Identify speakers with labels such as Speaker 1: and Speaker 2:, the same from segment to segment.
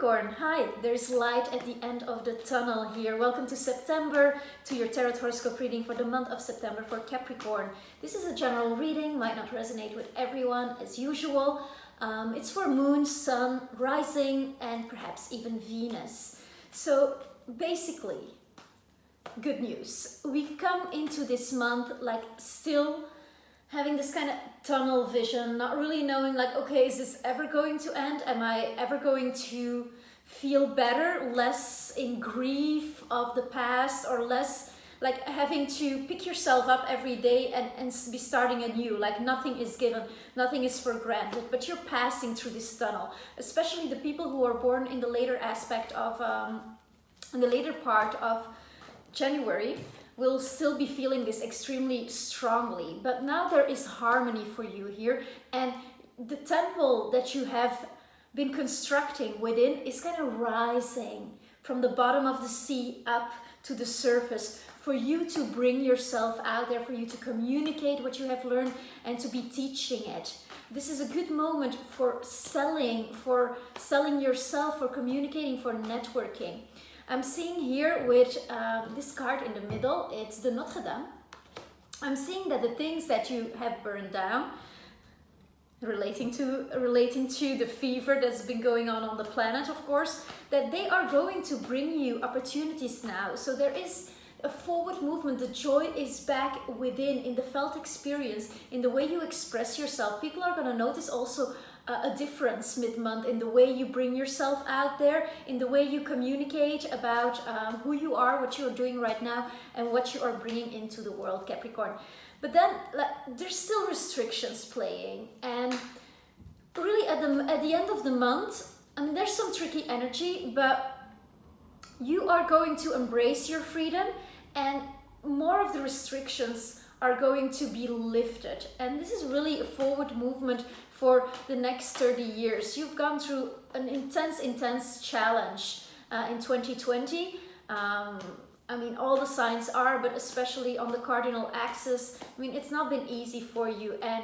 Speaker 1: Capricorn, hi, there's light at the end of the tunnel here. Welcome to September, to your tarot horoscope reading for the month of September for Capricorn. This is a general reading, might not resonate with everyone as usual. It's for Moon, Sun, Rising, and perhaps even Venus. So basically, good news. We come into this month like still having this kind of tunnel vision, not really knowing like, okay, is this ever going to end? Am I ever going to feel better, less in grief of the past, or less like having to pick yourself up every day and be starting anew, like nothing is given, nothing is for granted, but you're passing through this tunnel, especially the people who are born in the later aspect of, in the later part of January, will still be feeling this extremely strongly. But now there is harmony for you here, and the temple that you have been constructing within is kind of rising from the bottom of the sea up to the surface for you to bring yourself out there, for you to communicate what you have learned and to be teaching it. This is a good moment for selling yourself, for communicating, for networking. I'm seeing here with this card in the middle, it's the Notre Dame. I'm seeing that the things that you have burned down, relating to the fever that's been going on the planet, of course, that they are going to bring you opportunities now. So there is a forward movement. The joy is back within, in the felt experience, in the way you express yourself. People are going to notice also a difference mid-month in the way you bring yourself out there, in the way you communicate about who you are, what you're doing right now, and what you are bringing into the world, Capricorn. But then there's still restrictions playing, and really at the end of the month, I mean, there's some tricky energy, but you are going to embrace your freedom, and more of the restrictions are going to be lifted. And this is really a forward movement for the next 30 years. You've gone through an intense challenge in 2020. I mean, all the signs are, but especially on the cardinal axis, I mean, it's not been easy for you. And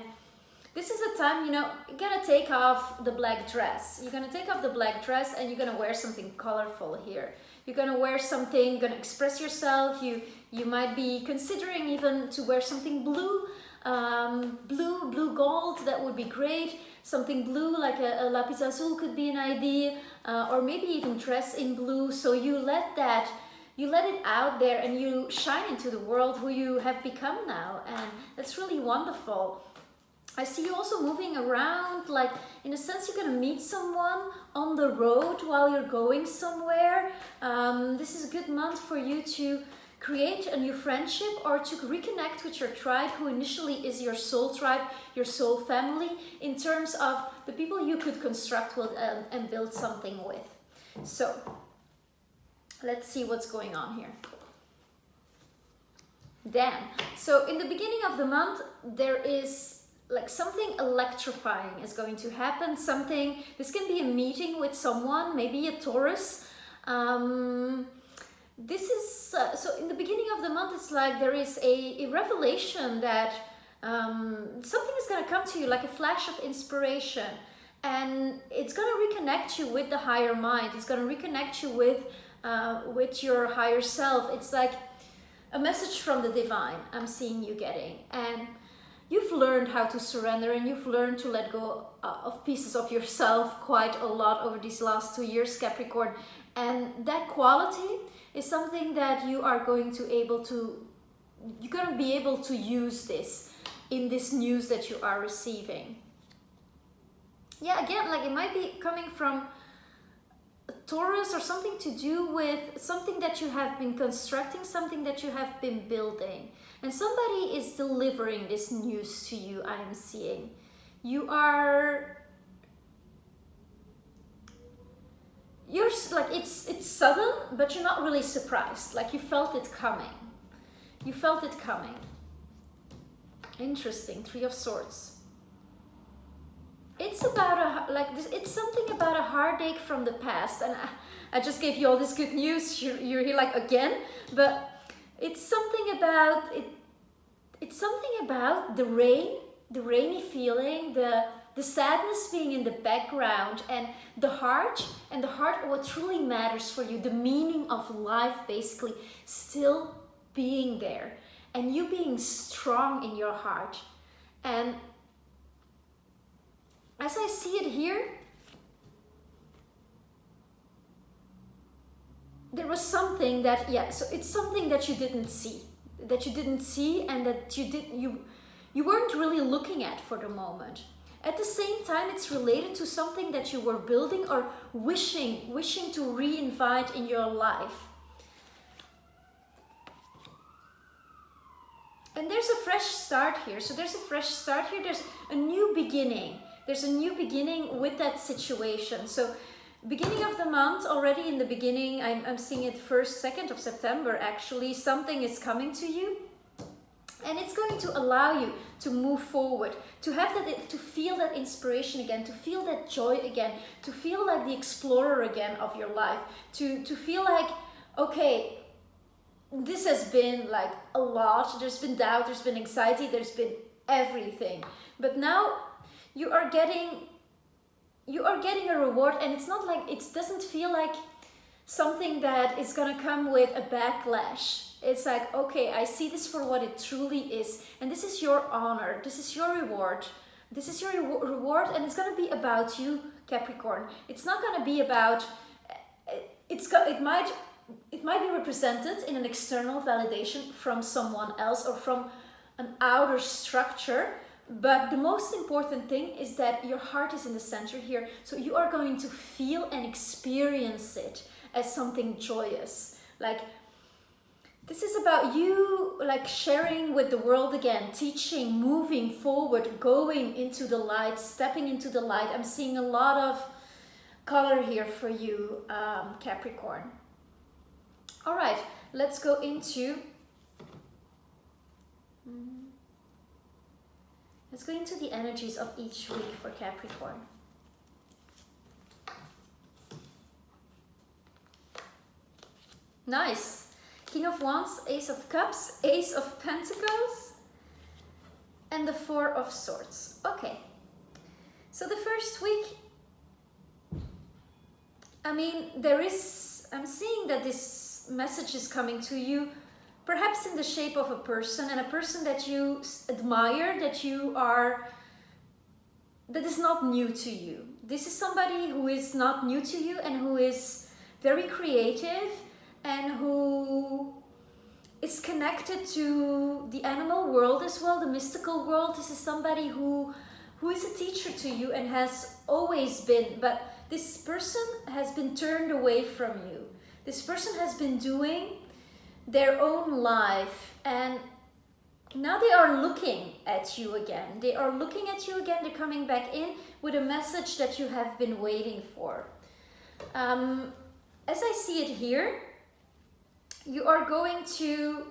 Speaker 1: this is a time, you know, you're gonna take off the black dress. You're gonna take off the black dress and you're gonna wear something colorful here. You're gonna wear something, you're gonna express yourself. You might be considering even to wear something blue, blue gold, that would be great. Something blue, like a lapis lazuli could be an idea, or maybe even dress in blue. So you let it out there and you shine into the world who you have become now, and that's really wonderful. I see you also moving around, like in a sense you're gonna meet someone on the road while you're going somewhere. This is a good month for you to create a new friendship or to reconnect with your tribe, who initially is your soul tribe, your soul family, in terms of the people you could construct with and build something with. So let's see what's going on here. Damn. So in the beginning of the month, there is like something electrifying is going to happen. This can be a meeting with someone, maybe a Taurus. This is, so in the beginning of the month, it's like there is a revelation that something is going to come to you, like a flash of inspiration. And it's going to reconnect you with the higher mind. It's going to reconnect you with your higher self. It's like a message from the divine I'm seeing you getting. And you've learned how to surrender, and you've learned to let go of pieces of yourself quite a lot over these last 2 years, Capricorn. And that quality is something that you are going to be able to use this in this news that you are receiving. Yeah, again, like it might be coming from a Taurus, or something to do with something that you have been constructing, something that you have been building. And somebody is delivering this news to you, I am seeing. You're like, it's sudden, but you're not really surprised. Like you felt it coming. You felt it coming. Interesting, Three of Swords. It's about it's something about a heartache from the past. And I just gave you all this good news. You're here like again, but it's something about it. It's something about the rain, the rainy feeling, the the sadness being in the background, and the heart, what truly matters for you, the meaning of life basically still being there, and you being strong in your heart. And as I see it here, there was something that, so it's something that you didn't see, and that you weren't really looking at for the moment. At the same time, it's related to something that you were building or wishing to reinvite in your life. And there's a fresh start here. So there's a fresh start here. There's a new beginning. There's a new beginning with that situation. So beginning of the month, already in the beginning, I'm seeing it 1st, 2nd of September actually, something is coming to you. And it's going to allow you to move forward, to have that, to feel that inspiration again, to feel that joy again, to feel like the explorer again of your life, to feel like, okay, this has been like a lot. There's been doubt, there's been anxiety, there's been everything. But now you are getting a reward, and it's not like, it doesn't feel like something that is gonna come with a backlash. It's like, okay, I see this for what it truly is, and this is your honor, this is your reward, this is your reward, and it's gonna be about you, Capricorn. It's not gonna be about, it might be represented in an external validation from someone else or from an outer structure, but the most important thing is that your heart is in the center here, so you are going to feel and experience it as something joyous. Like, this is about you, like, sharing with the world again, teaching, moving forward, going into the light, stepping into the light. I'm seeing a lot of color here for you, Capricorn. All right, let's go into the energies of each week for Capricorn. Nice. King of Wands, Ace of Cups, Ace of Pentacles, and the Four of Swords. Okay, so the first week, I mean, I'm seeing that this message is coming to you, perhaps in the shape of a person, and a person that you admire, that is not new to you. This is somebody who is not new to you and who is very creative, and who is connected to the animal world as well, the mystical world. This is somebody who is a teacher to you and has always been, but this person has been turned away from you. This person has been doing their own life, and now they are looking at you again. They're coming back in with a message that you have been waiting for. As I see it here, you are going to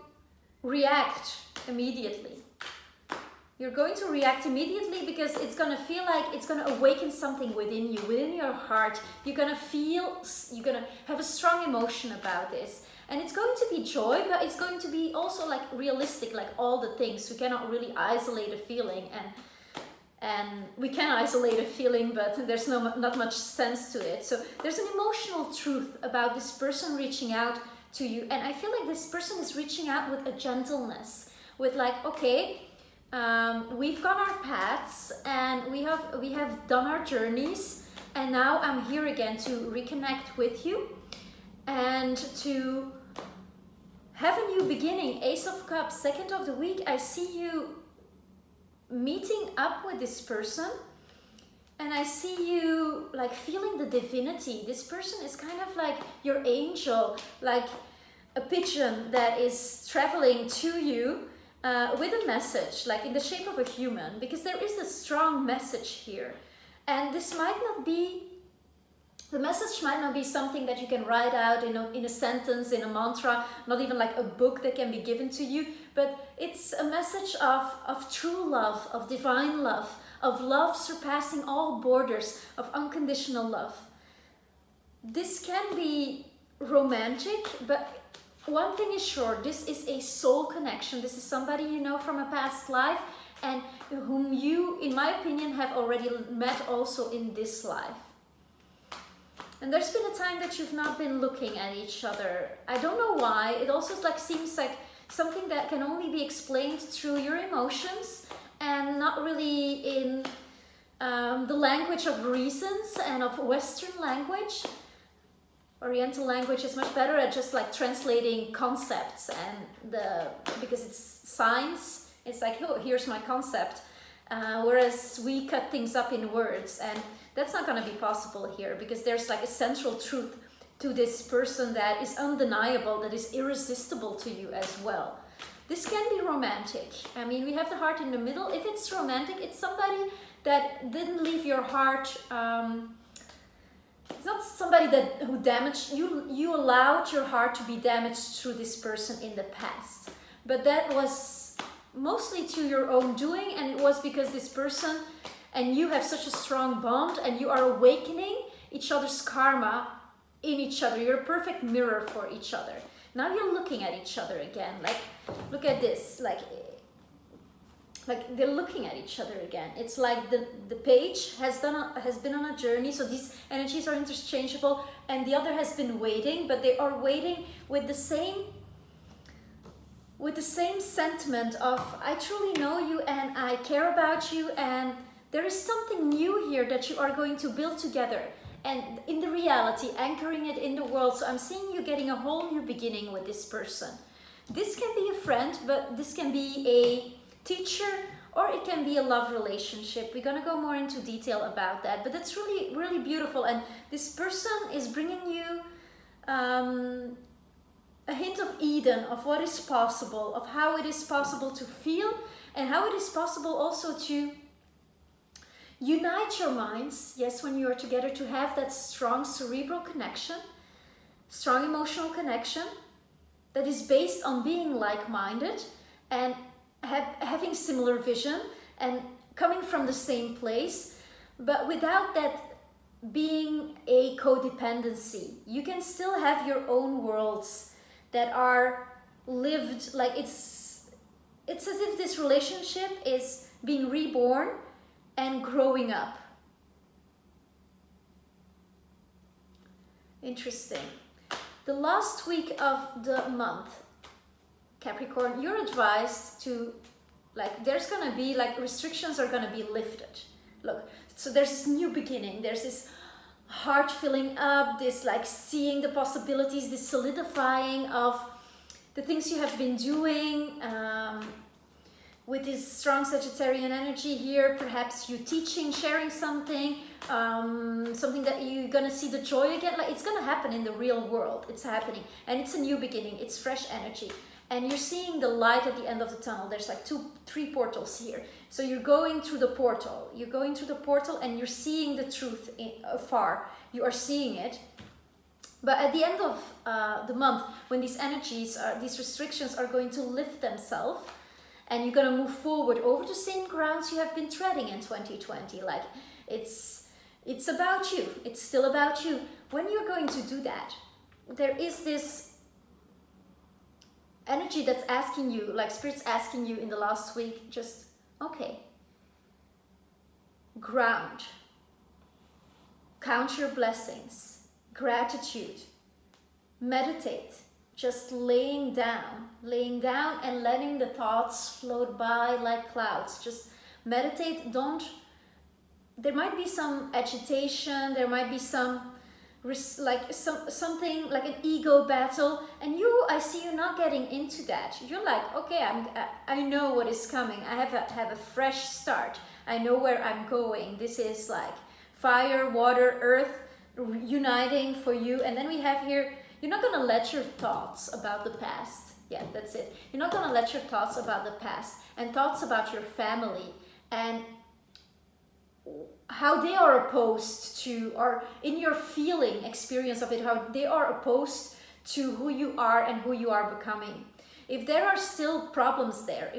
Speaker 1: react immediately. You're going to react immediately because it's going to feel like it's going to awaken something within you, within your heart. You're going to have a strong emotion about this. And it's going to be joy, but it's going to be also like realistic, like all the things. We cannot really isolate a feeling, and we can isolate a feeling, but there's not much sense to it. So there's an emotional truth about this person reaching out to you, and I feel like this person is reaching out with a gentleness, with like, okay, we've gone our paths and we have done our journeys, and now I'm here again to reconnect with you and to have a new beginning. Ace of Cups, 2nd of the week, I see you meeting up with this person, and I see you like feeling the divinity. This person is kind of like your angel, like a pigeon that is traveling to you with a message, like in the shape of a human, because there is a strong message here. And this might not be, the message might not be something that you can write out in a sentence, in a mantra, not even like a book that can be given to you, but it's a message of true love, of divine love, of love surpassing all borders, of unconditional love. This can be romantic, but one thing is sure, this is a soul connection. This is somebody you know from a past life, and whom you, in my opinion, have already met also in this life. And there's been a time that you've not been looking at each other. I don't know why. It also seems like something that can only be explained through your emotions and not really in the language of reasons and of Western language. Oriental language is much better at just like translating concepts, and because it's science, it's like, oh, here's my concept. Whereas we cut things up in words, and that's not going to be possible here, because there's like a central truth to this person that is undeniable, that is irresistible to you as well. This can be romantic. I mean, we have the heart in the middle. If it's romantic, it's somebody that didn't leave your heart. It's not somebody who damaged you. You allowed your heart to be damaged through this person in the past, but that was mostly to your own doing, and it was because this person and you have such a strong bond, and you are awakening each other's karma in each other. You're a perfect mirror for each other. Now you're looking at each other again. Like, look at this. Like they're looking at each other again. It's like the page has been on a journey, so these energies are interchangeable, and the other has been waiting, but they are waiting with the same sentiment of, I truly know you and I care about you, and there is something new here that you are going to build together, and in the reality, anchoring it in the world. So I'm seeing you getting a whole new beginning with this person. This can be a friend, but this can be a teacher, or it can be a love relationship. We're gonna go more into detail about that, but it's really, really beautiful. And this person is bringing you a hint of Eden, of what is possible, of how it is possible to feel, and how it is possible also to unite your minds. Yes, when you are together, to have that strong cerebral connection, strong emotional connection that is based on being like-minded and having similar vision and coming from the same place, but without that being a codependency. You can still have your own worlds that are lived, like it's as if this relationship is being reborn and growing up. Interesting. The last week of the month, Capricorn, you're advised to, like, there's gonna be, like, restrictions are gonna be lifted. Look, so there's this new beginning, there's this heart filling up, this, like, seeing the possibilities, this solidifying of the things you have been doing, with this strong Sagittarian energy here. Perhaps you teaching, sharing something, something that you're gonna see the joy again. Like, it's gonna happen in the real world. It's happening, and it's a new beginning. It's fresh energy, and you're seeing the light at the end of the tunnel. There's like 3 portals here. So you're going through the portal. You're going through the portal, and you're seeing the truth afar. You are seeing it. But at the end of the month, when these energies, these restrictions are going to lift themselves, and you're going to move forward over the same grounds you have been treading in 2020. Like, it's about you. It's still about you. When you're going to do that, there is this energy that's asking you, like Spirit's asking you in the last week, just, okay, ground, count your blessings, gratitude, meditate. Just laying down and letting the thoughts float by like clouds. Just meditate. There might be some agitation, there might be something like an ego battle, and I see you not getting into that. You're like, okay, I know what is coming. I have a fresh start. I know where I'm going. This is like fire, water, earth uniting for you. And then we have here, you're not going to let your thoughts about the past. Yeah, that's it. You're not going to let your thoughts about the past and thoughts about your family and how they are opposed to, or in your feeling experience of it, how they are opposed to who you are and who you are becoming. If there are still problems there,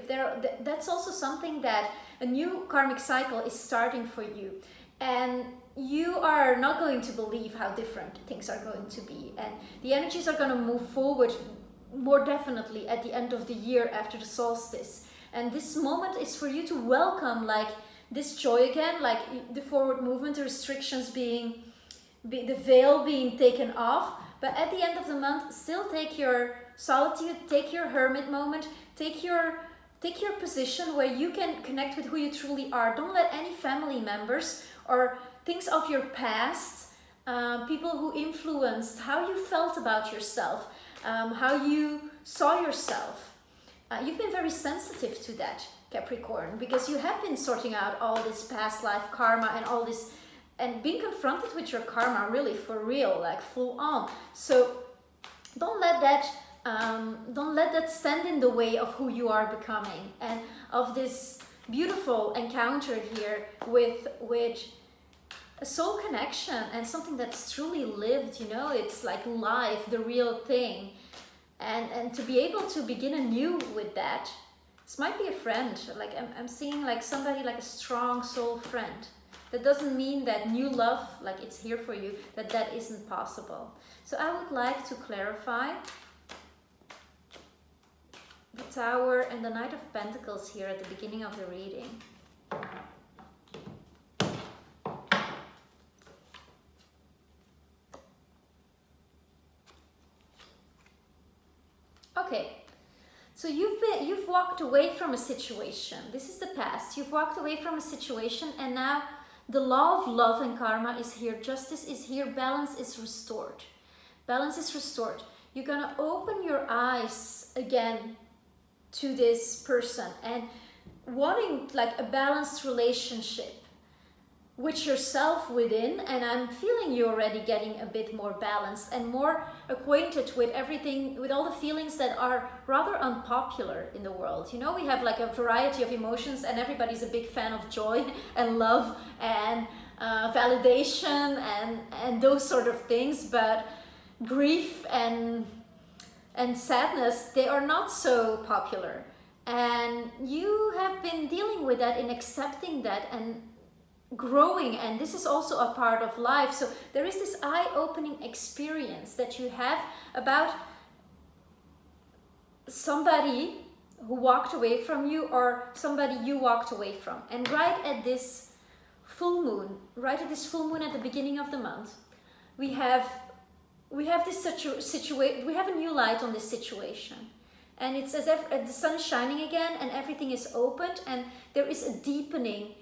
Speaker 1: that's also something that a new karmic cycle is starting for you. And you are not going to believe how different things are going to be. And the energies are going to move forward more definitely at the end of the year after the solstice. And this moment is for you to welcome like this joy again, like the forward movement, the restrictions the veil being taken off. But at the end of the month, still take your solitude, take your hermit moment, take your position where you can connect with who you truly are. Don't let any family members or things of your past, people who influenced how you felt about yourself, how you saw yourself. You've been very sensitive to that, Capricorn, because you have been sorting out all this past life karma and all this, and being confronted with your karma really for real, like full on. So don't let that stand in the way of who you are becoming and of this beautiful encounter here with a soul connection and something that's truly lived, you know, it's like life, the real thing. And to be able to begin anew with that, this might be a friend, like I'm seeing like somebody like a strong soul friend. That doesn't mean that new love, like it's here for you, that isn't possible. So I would like to clarify the Tower and the Knight of Pentacles here at the beginning of the reading. Okay, so you've walked away from a situation. This is the past. You've walked away from a situation, and now the law of love and karma is here. Justice is here. Balance is restored. Balance is restored. You're gonna open your eyes again to this person and wanting like a balanced relationship with yourself within, and I'm feeling you already getting a bit more balanced and more acquainted with everything, with all the feelings that are rather unpopular in the world. You know, we have like a variety of emotions and everybody's a big fan of joy and love and validation and those sort of things, but grief and sadness, they are not so popular. And you have been dealing with that in accepting that and growing, and this is also a part of life. So there is this eye-opening experience that you have about somebody who walked away from you or somebody you walked away from. And right at this full moon at the beginning of the month, we have this situation, we have a new light on this situation. And it's as if the sun is shining again and everything is opened, and there is a deepening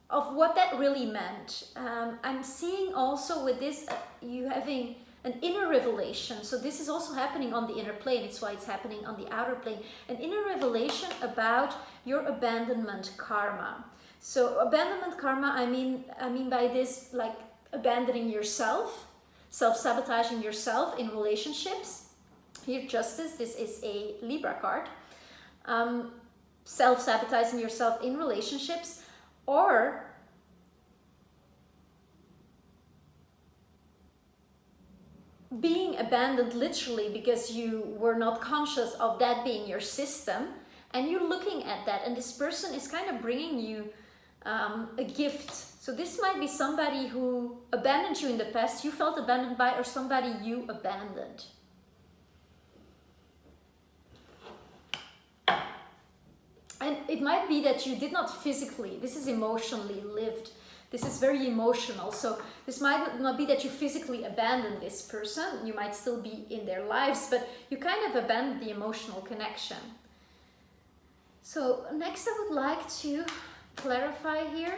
Speaker 1: of what that really meant. I'm seeing also with this, you having an inner revelation. So this is also happening on the inner plane. It's why it's happening on the outer plane. An inner revelation about your abandonment karma. So abandonment karma, I mean by this, like abandoning yourself, self-sabotaging yourself in relationships. Here, Justice, this is a Libra card. Self-sabotaging yourself in relationships, or being abandoned literally because you were not conscious of that being your system, and you're looking at that, and this person is kind of bringing you a gift. So this might be somebody who abandoned you in the past, you felt abandoned by, or somebody you abandoned. And it might be that you did not physically, this is emotionally lived. This is very emotional. So this might not be that you physically abandoned this person. You might still be in their lives, but you kind of abandoned the emotional connection. So next I would like to clarify here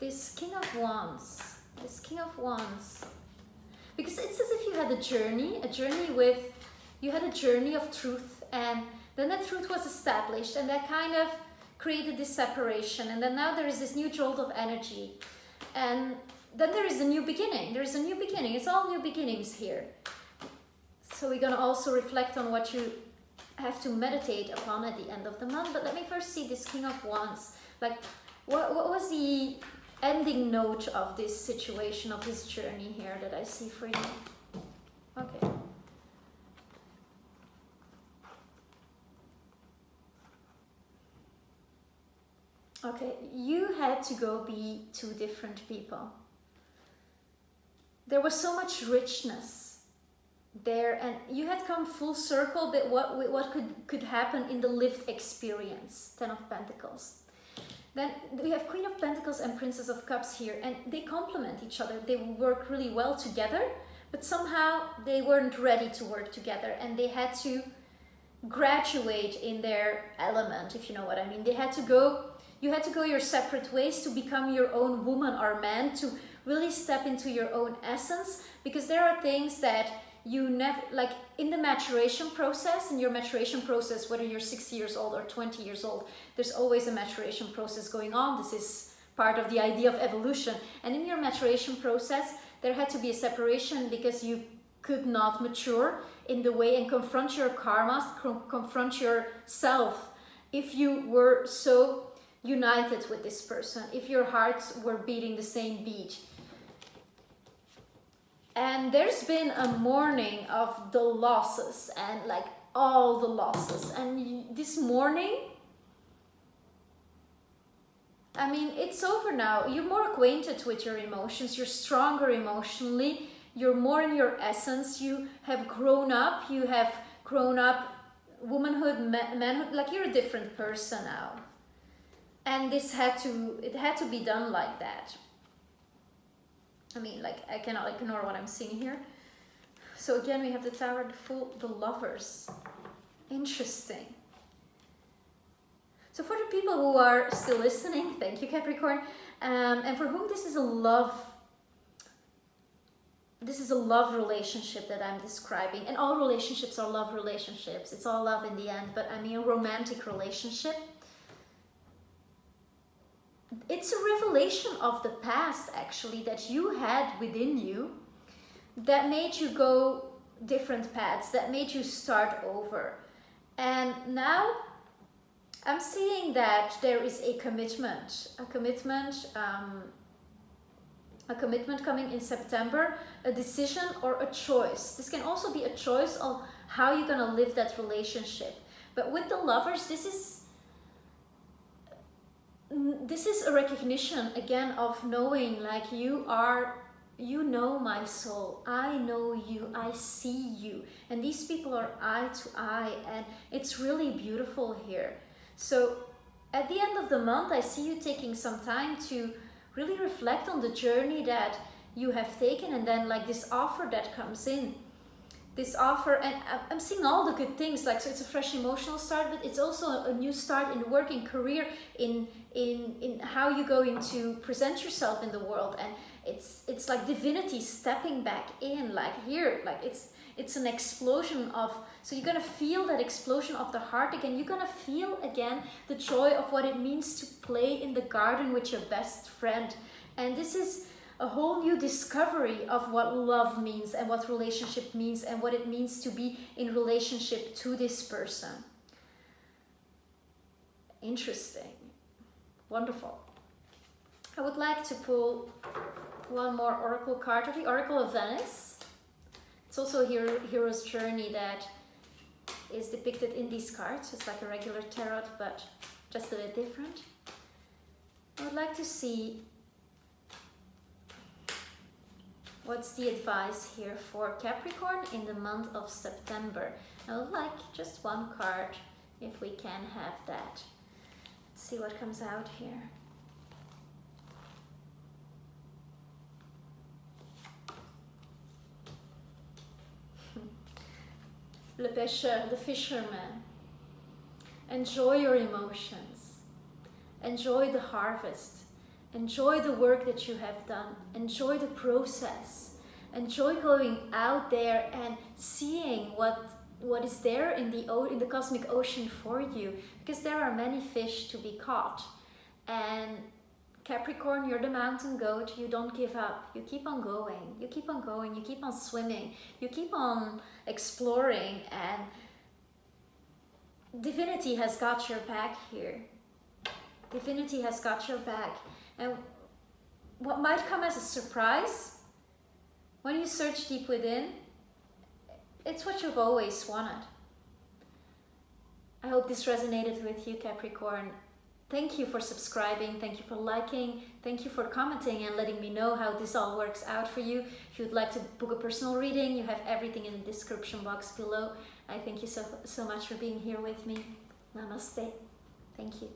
Speaker 1: this King of Wands. This King of Wands. Because it's as if you had a journey you had a journey of truth, and then that truth was established, and that kind of created this separation, and then now there is this new jolt of energy, and then there is a new beginning. There is a new beginning. It's all new beginnings here. So we're going to also reflect on what you have to meditate upon at the end of the month. But let me first see this King of Wands. Like, what was the ending note of this situation, of this journey here that I see for you? Okay. Okay, you had to go be two different people. There was so much richness there, and you had come full circle, but what could happen in the lived experience. 10 of Pentacles. Then we have Queen of Pentacles and Princess of Cups here, and they complement each other. They work really well together, but somehow they weren't ready to work together, and they had to graduate in their element, if you know what I mean. You had to go your separate ways to become your own woman or man, to really step into your own essence, because there are things that you never, like in the maturation process, in your maturation process, whether you're 60 years old or 20 years old, there's always a maturation process going on. This is part of the idea of evolution. And in your maturation process, there had to be a separation because you could not mature in the way and confront your karmas, confront yourself if you were so united with this person, if your hearts were beating the same beat. And there's been a mourning of the losses, and like all the losses. And this mourning, I mean, it's over now. You're more acquainted with your emotions. You're stronger emotionally. You're more in your essence. You have grown up. You have grown up, womanhood, manhood. Like, you're a different person now. And it had to be done like that. I mean, like, I cannot ignore what I'm seeing here. So again, we have the Tower, the Fool, the Lovers. Interesting. So for the people who are still listening, thank you, Capricorn, and for whom this is a love relationship that I'm describing, and all relationships are love relationships. It's all love in the end, but I mean a romantic relationship. It's a revelation of the past, actually, that you had within you, that made you go different paths, that made you start over. And now I'm seeing that there is a commitment coming in September, a decision or a choice. This can also be a choice of how you're gonna live that relationship. But with the Lovers, this is a recognition again of knowing, like, you know my soul, I know you, I see you, and these people are eye to eye, and it's really beautiful here. So at the end of the month, I see you taking some time to really reflect on the journey that you have taken, and then like this offer that comes in, this offer, and I'm seeing all the good things, like, so it's a fresh emotional start, but it's also a new start in work, in career, in how you're going to present yourself in the world. And it's like divinity stepping back in, like here, like it's an explosion of, so you're gonna feel that explosion of the heart again. You're gonna feel again the joy of what it means to play in the garden with your best friend. And this is a whole new discovery of what love means, and what relationship means, and what it means to be in relationship to this person. Interesting. Wonderful. I would like to pull one more oracle card of the Oracle of Venice. It's also a hero's journey that is depicted in these cards. It's like a regular tarot, but just a bit different. I would like to see what's the advice here for Capricorn in the month of September. I would like just one card, if we can have that. Let's see what comes out here. Le pêcheur, the fisherman. Enjoy your emotions. Enjoy the harvest. Enjoy the work that you have done. Enjoy the process. Enjoy going out there and seeing what is there in the cosmic ocean for you, because there are many fish to be caught. And Capricorn, you're the mountain goat. You don't give up. You keep on going. You keep on going. You keep on swimming. You keep on exploring, and divinity has got your back here. Divinity has got your back. And what might come as a surprise, when you search deep within, it's what you've always wanted. I hope this resonated with you, Capricorn. Thank you for subscribing, thank you for liking, thank you for commenting and letting me know how this all works out for you. If you'd like to book a personal reading, you have everything in the description box below. I thank you so much for being here with me. Namaste. Thank you.